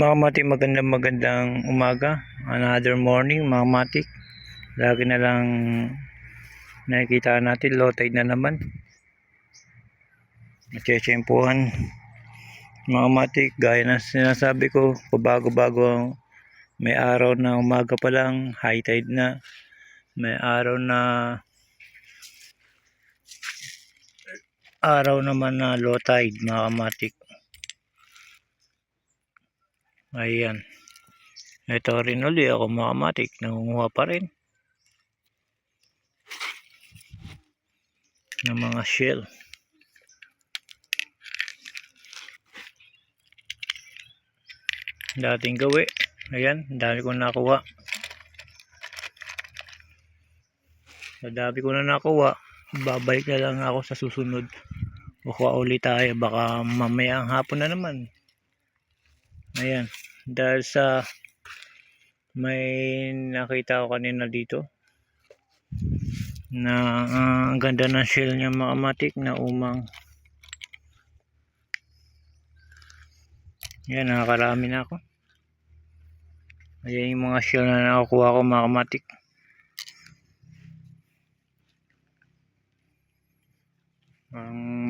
Mga matik, magandang umaga. Another morning mga matik. Lagi na lang nakikita natin low tide na naman. Natsyempuhan mga matik, gaya na sinasabi ko, pabago-bago may araw na umaga pa lang high tide na, may araw naman na low tide mga matik. Ayan, ito rin uli ako mga matik, nangunguha pa rin ng mga shell. Dating gawi, ayan, dami ko nakuha. Sa dami ko na nakuha, babalik na lang ako sa susunod. Kukuha ulit tayo, baka mamaya ang hapon na naman. Ayan, dahil sa may nakita ko kanina dito na ang ganda ng shell niya mga matik, na umang. Ayan, nakakarami na ako. Ayan yung mga shell na nakukuha ko mga matik.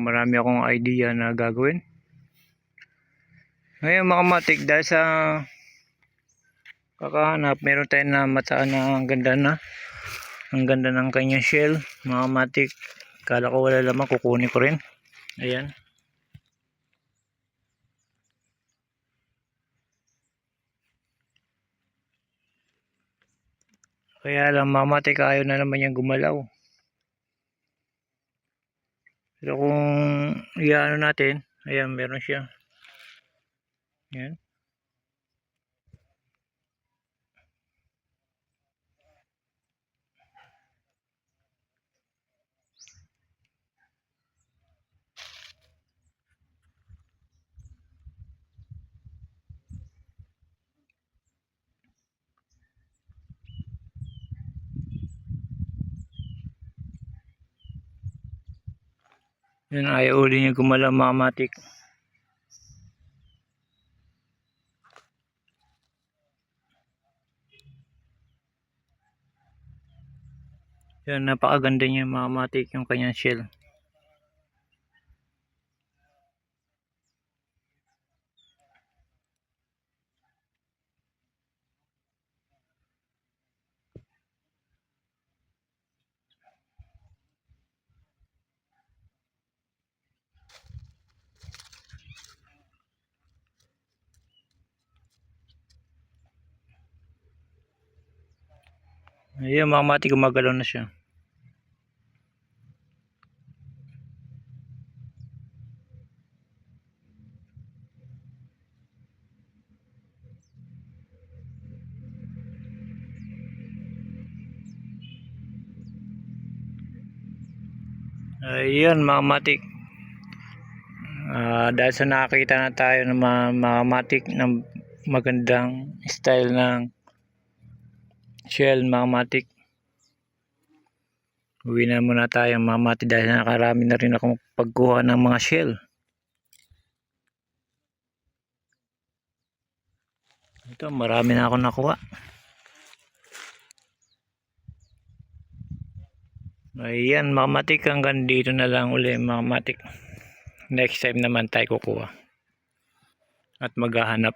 Marami akong idea na gagawin ngayon mga matik, dahil sa kakahanap, meron tayo na mataan na ang ganda ng kanyang shell mga matik. Kala ko wala lamang, kukunin ko rin. Ayan, kaya lang mga matik, ayaw na naman yung gumalaw. Pero kung iano natin, ayan, meron siya. Ayan. Yun, ayaw uli niya gumalaw mga matik. Yun, napakaganda niya mga matik, yung kanyang shell. Ayun mga matik, gumagalaw na siya. Ayun mga matik, dahil sa nakakita na tayo ng mga matik ng magandang style ng shell mga matik, uwi na muna tayo mga matik, dahil nakarami na rin akong pagkuha ng mga shell. Ito, marami na akong nakuha. Ayan mga matik, hanggang dito na lang uli mga matik. Next time naman tayo kukuha at maghahanap.